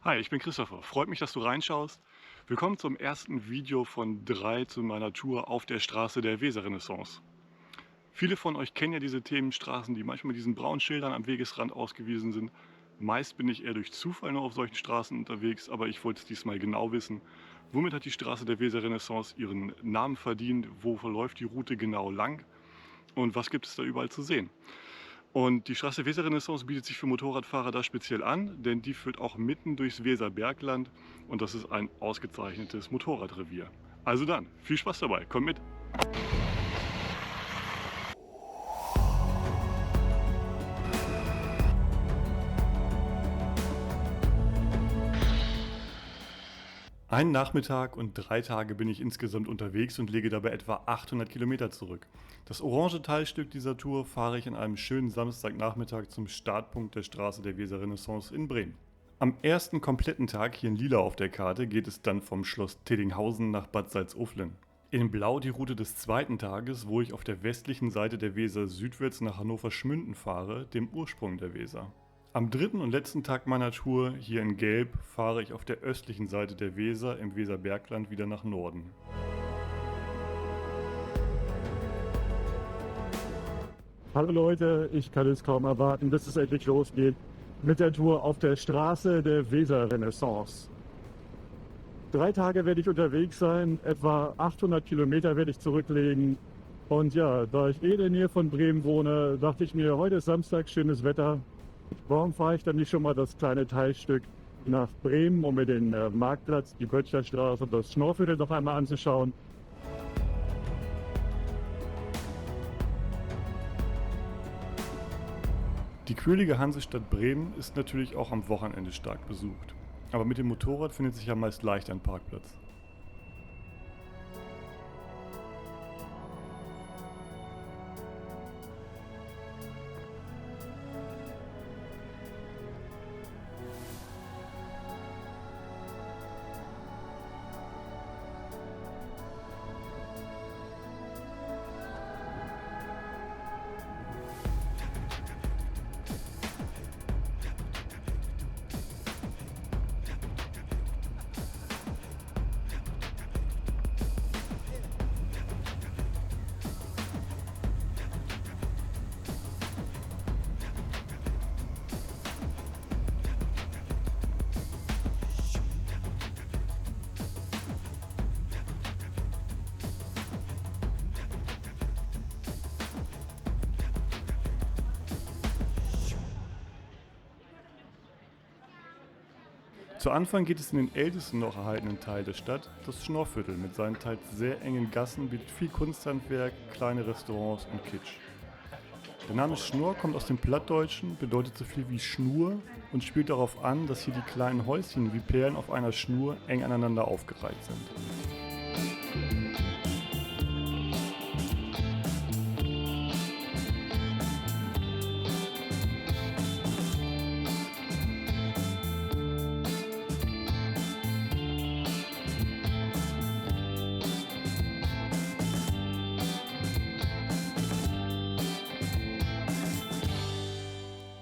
Hi, ich bin Christopher. Freut mich, dass du reinschaust. Willkommen zum ersten Video von 3 zu meiner Tour auf der Straße der Weserrenaissance. Viele von euch kennen ja diese Themenstraßen, die manchmal mit diesen braunen Schildern am Wegesrand ausgewiesen sind. Meist bin ich eher durch Zufall nur auf solchen Straßen unterwegs, aber ich wollte es diesmal genau wissen. Womit hat die Straße der Weserrenaissance ihren Namen verdient? Wo verläuft die Route genau lang? Und was gibt es da überall zu sehen? Und die Straße der Weserrenaissance bietet sich für Motorradfahrer da speziell an, denn die führt auch mitten durchs Weserbergland und das ist ein ausgezeichnetes Motorradrevier. Also dann, viel Spaß dabei, komm mit! Einen Nachmittag und 3 Tage bin ich insgesamt unterwegs und lege dabei etwa 800 Kilometer zurück. Das orange Teilstück dieser Tour fahre ich an einem schönen Samstagnachmittag zum Startpunkt der Straße der Weserrenaissance in Bremen. Am ersten kompletten Tag, hier in lila auf der Karte, geht es dann vom Schloss Teddinghausen nach Bad Salzuflen. In blau die Route des zweiten Tages, wo ich auf der westlichen Seite der Weser südwärts nach Hannover-Schmünden fahre, dem Ursprung der Weser. Am dritten und letzten Tag meiner Tour, hier in Gelb, fahre ich auf der östlichen Seite der Weser im Weserbergland wieder nach Norden. Hallo Leute, ich kann es kaum erwarten, bis es endlich losgeht mit der Tour auf der Straße der Weserrenaissance. 3 Tage werde ich unterwegs sein, etwa 800 Kilometer werde ich zurücklegen. Und ja, da ich in der Nähe von Bremen wohne, dachte ich mir, heute ist Samstag, schönes Wetter. Warum fahre ich dann nicht schon mal das kleine Teilstück nach Bremen, um mir den Marktplatz, die Böttcherstraße und das Schnorrviertel noch einmal anzuschauen? Die quirlige Hansestadt Bremen ist natürlich auch am Wochenende stark besucht. Aber mit dem Motorrad findet sich ja meist leicht ein Parkplatz. Zu Anfang geht es in den ältesten noch erhaltenen Teil der Stadt, das Schnorrviertel mit seinen teils sehr engen Gassen bietet viel Kunsthandwerk, kleine Restaurants und Kitsch. Der Name Schnorr kommt aus dem Plattdeutschen, bedeutet so viel wie Schnur und spielt darauf an, dass hier die kleinen Häuschen wie Perlen auf einer Schnur eng aneinander aufgereiht sind.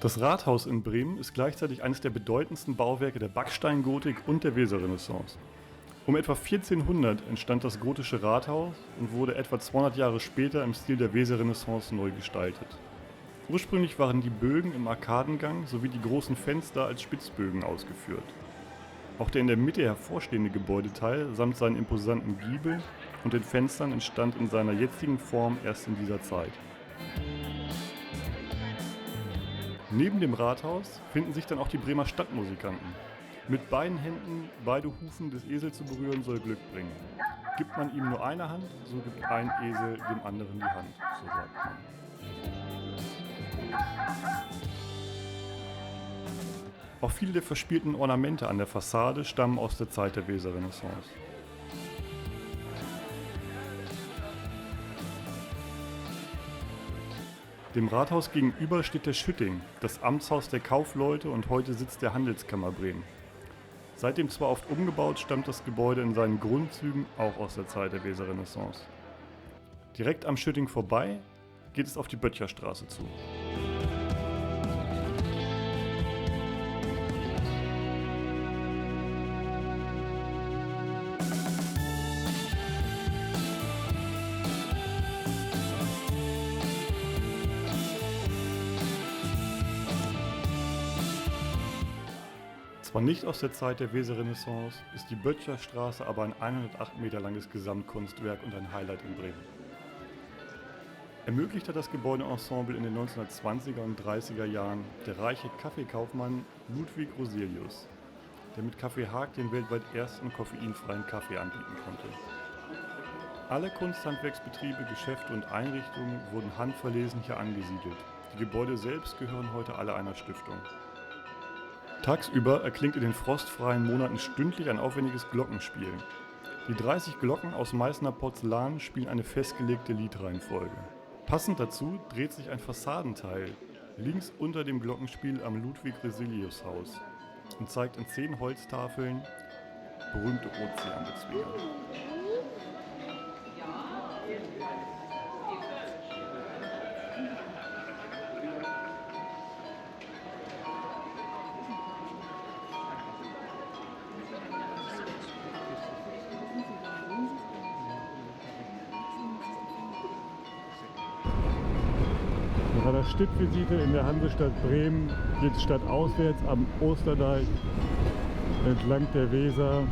Das Rathaus in Bremen ist gleichzeitig eines der bedeutendsten Bauwerke der Backsteingotik und der Weserrenaissance. Um etwa 1400 entstand das gotische Rathaus und wurde etwa 200 Jahre später im Stil der Weserrenaissance neu gestaltet. Ursprünglich waren die Bögen im Arkadengang sowie die großen Fenster als Spitzbögen ausgeführt. Auch der in der Mitte hervorstehende Gebäudeteil samt seinen imposanten Giebel und den Fenstern entstand in seiner jetzigen Form erst in dieser Zeit. Neben dem Rathaus finden sich dann auch die Bremer Stadtmusikanten. Mit beiden Händen beide Hufen des Esels zu berühren soll Glück bringen. Gibt man ihm nur eine Hand, so gibt ein Esel dem anderen die Hand, so sagt man. Auch viele der verspielten Ornamente an der Fassade stammen aus der Zeit der Weserrenaissance. Dem Rathaus gegenüber steht der Schütting, das Amtshaus der Kaufleute und heute Sitz der Handelskammer Bremen. Seitdem zwar oft umgebaut, stammt das Gebäude in seinen Grundzügen auch aus der Zeit der Weserrenaissance. Direkt am Schütting vorbei geht es auf die Böttcherstraße zu. Zwar nicht aus der Zeit der Weserrenaissance, ist die Böttcher Straße aber ein 108 Meter langes Gesamtkunstwerk und ein Highlight in Bremen. Ermöglicht hat das Gebäudeensemble in den 1920er und 30er Jahren der reiche Kaffeekaufmann Ludwig Roselius, der mit Kaffee Haag den weltweit ersten koffeinfreien Kaffee anbieten konnte. Alle Kunsthandwerksbetriebe, Geschäfte und Einrichtungen wurden handverlesen hier angesiedelt. Die Gebäude selbst gehören heute alle einer Stiftung. Tagsüber erklingt in den frostfreien Monaten stündlich ein aufwendiges Glockenspiel. Die 30 Glocken aus Meißner Porzellan spielen eine festgelegte Liedreihenfolge. Passend dazu dreht sich ein Fassadenteil links unter dem Glockenspiel am Ludwig-Roselius-Haus und zeigt an 10 Holztafeln berühmte Ozeanbezwinger. Bei der Stippvisite in der Hansestadt Bremen geht es stadtauswärts am Osterdeich entlang der Weser.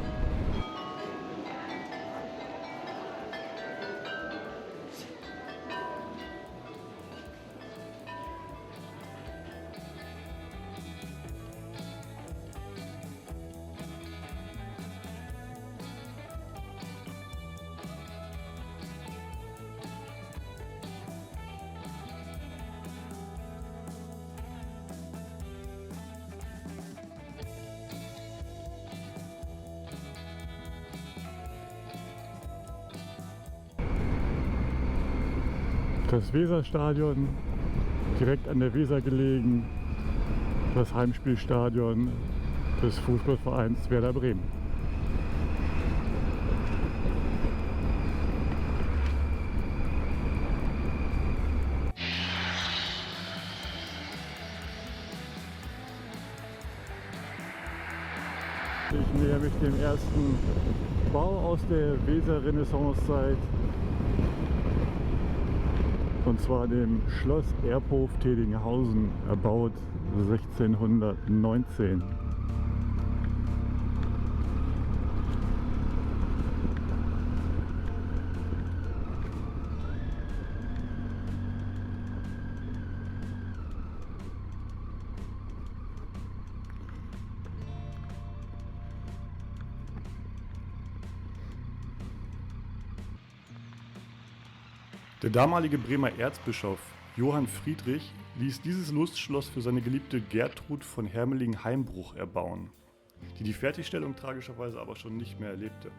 Das Weserstadion, direkt an der Weser gelegen, das Heimspielstadion des Fußballvereins Werder Bremen. Ich näher mich dem ersten Bau aus der Weser-Renaissance-Zeit. Und zwar dem Schloss Erbhof Tedinghausen, erbaut 1619. Der damalige Bremer Erzbischof Johann Friedrich ließ dieses Lustschloss für seine Geliebte Gertrud von Hermelingen-Heimbruch erbauen, die die Fertigstellung tragischerweise aber schon nicht mehr erlebte.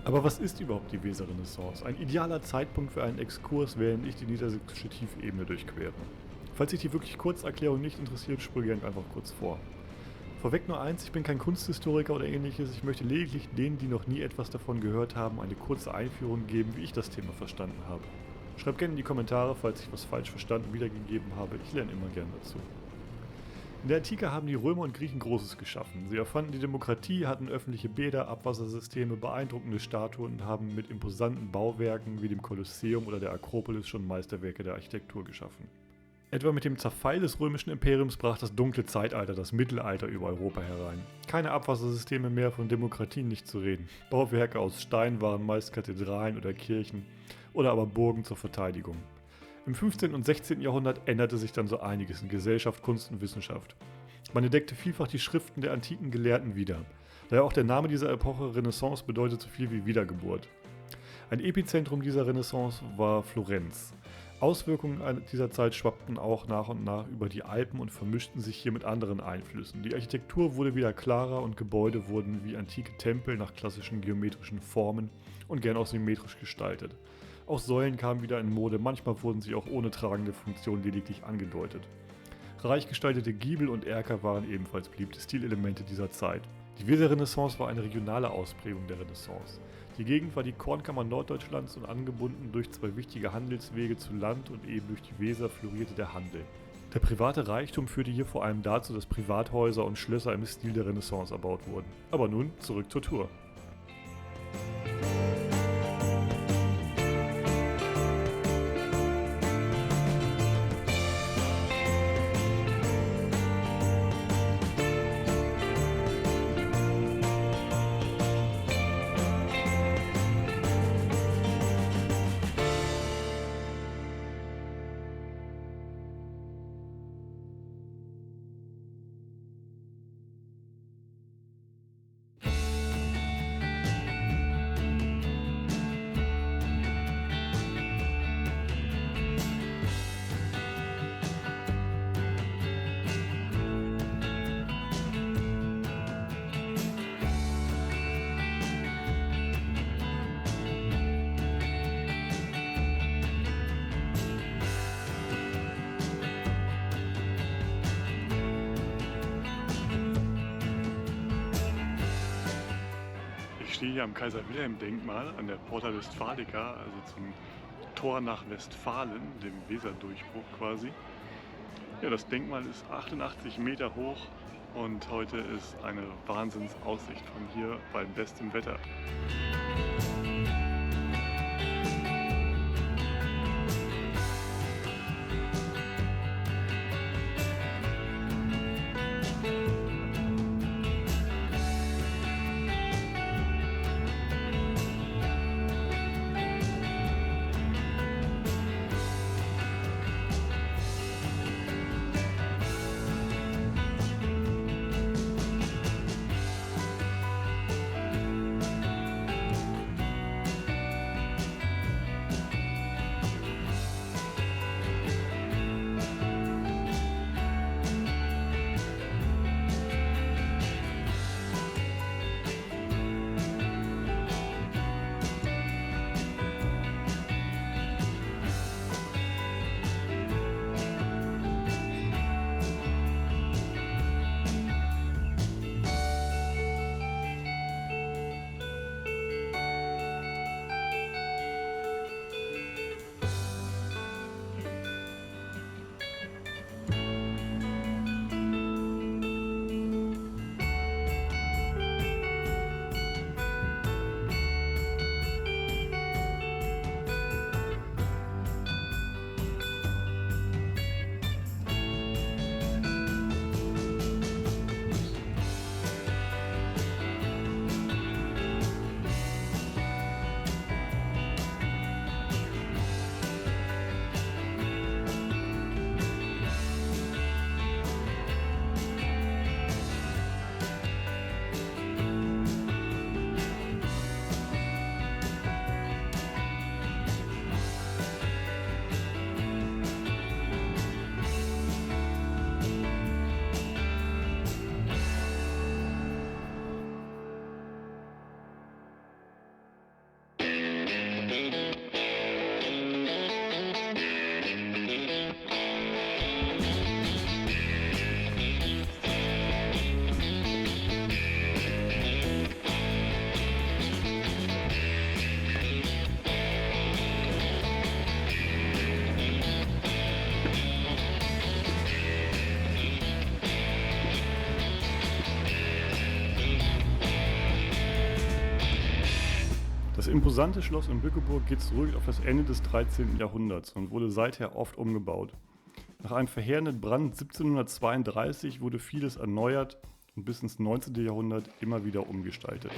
Aber was ist überhaupt die Weserrenaissance? Ein idealer Zeitpunkt für einen Exkurs, während ich die niedersächsische Tiefebene durchquere. Falls sich die wirklich Kurzerklärung nicht interessiert, springe ich einfach kurz vor. Vorweg nur eins, ich bin kein Kunsthistoriker oder ähnliches, ich möchte lediglich denen, die noch nie etwas davon gehört haben, eine kurze Einführung geben, wie ich das Thema verstanden habe. Schreibt gerne in die Kommentare, falls ich was falsch verstanden wiedergegeben habe, ich lerne immer gern dazu. In der Antike haben die Römer und Griechen Großes geschaffen. Sie erfanden die Demokratie, hatten öffentliche Bäder, Abwassersysteme, beeindruckende Statuen und haben mit imposanten Bauwerken wie dem Kolosseum oder der Akropolis schon Meisterwerke der Architektur geschaffen. Etwa mit dem Zerfall des römischen Imperiums brach das dunkle Zeitalter, das Mittelalter über Europa herein. Keine Abwassersysteme mehr, von Demokratien nicht zu reden. Bauwerke aus Stein waren meist Kathedralen oder Kirchen oder aber Burgen zur Verteidigung. Im 15. und 16. Jahrhundert änderte sich dann so einiges in Gesellschaft, Kunst und Wissenschaft. Man entdeckte vielfach die Schriften der antiken Gelehrten wieder. Daher auch der Name dieser Epoche Renaissance bedeutet so viel wie Wiedergeburt. Ein Epizentrum dieser Renaissance war Florenz. Auswirkungen dieser Zeit schwappten auch nach und nach über die Alpen und vermischten sich hier mit anderen Einflüssen. Die Architektur wurde wieder klarer und Gebäude wurden wie antike Tempel nach klassischen geometrischen Formen und gern auch symmetrisch gestaltet. Auch Säulen kamen wieder in Mode, manchmal wurden sie auch ohne tragende Funktion lediglich angedeutet. Reich gestaltete Giebel und Erker waren ebenfalls beliebte Stilelemente dieser Zeit. Die Weserrenaissance war eine regionale Ausprägung der Renaissance. Die Gegend war die Kornkammer Norddeutschlands und angebunden durch zwei wichtige Handelswege zu Land und eben durch die Weser florierte der Handel. Der private Reichtum führte hier vor allem dazu, dass Privathäuser und Schlösser im Stil der Renaissance erbaut wurden. Aber nun zurück zur Tour. Ich stehe hier am Kaiser-Wilhelm-Denkmal an der Porta Westfalica, also zum Tor nach Westfalen, dem Weserdurchbruch quasi. Ja, das Denkmal ist 88 Meter hoch und heute ist eine Wahnsinnsaussicht von hier bei bestem Wetter. Das imposante Schloss in Bückeburg geht zurück auf das Ende des 13. Jahrhunderts und wurde seither oft umgebaut. Nach einem verheerenden Brand 1732 wurde vieles erneuert und bis ins 19. Jahrhundert immer wieder umgestaltet.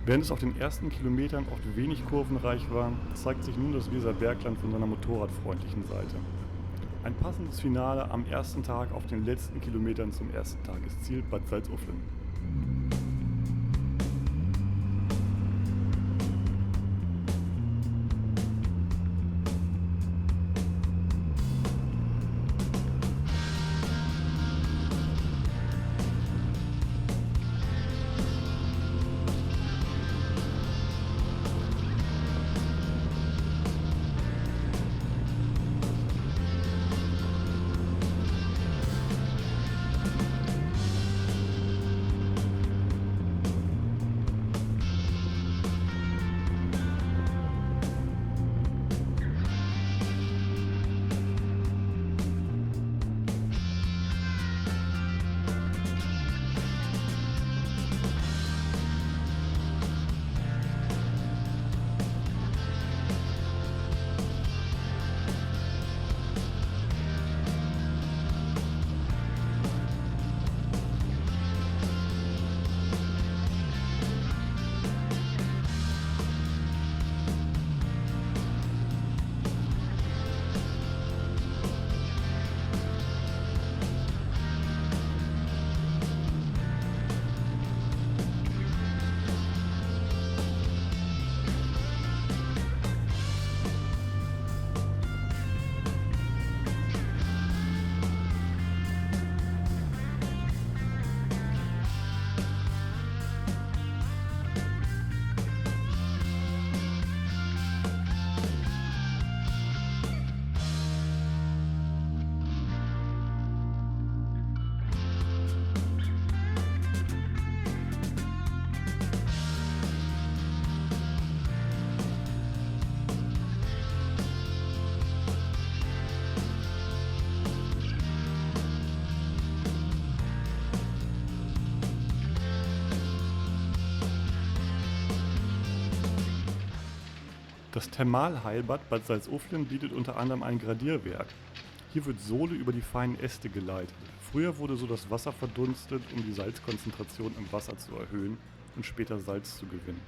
Während es auf den ersten Kilometern oft wenig kurvenreich war, zeigt sich nun das Weserbergland von seiner motorradfreundlichen Seite. Ein passendes Finale am ersten Tag auf den letzten Kilometern zum ersten Tagesziel Bad Salzuflen. Das Thermalheilbad Bad Salzuflen bietet unter anderem ein Gradierwerk. Hier wird Sohle über die feinen Äste geleitet. Früher wurde so das Wasser verdunstet, um die Salzkonzentration im Wasser zu erhöhen und später Salz zu gewinnen.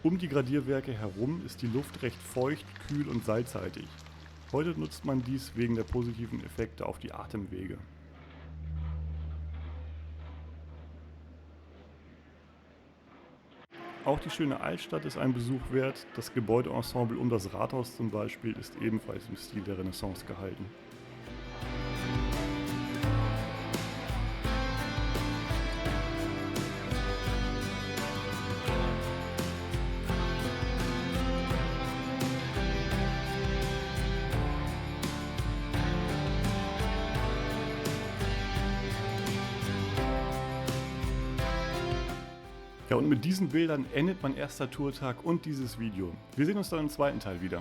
Um die Gradierwerke herum ist die Luft recht feucht, kühl und salzhaltig. Heute nutzt man dies wegen der positiven Effekte auf die Atemwege. Auch die schöne Altstadt ist ein Besuch wert. Das Gebäudeensemble um das Rathaus zum Beispiel ist ebenfalls im Stil der Renaissance gehalten. Ja, und mit diesen Bildern endet mein erster Tourtag und dieses Video. Wir sehen uns dann im zweiten Teil wieder.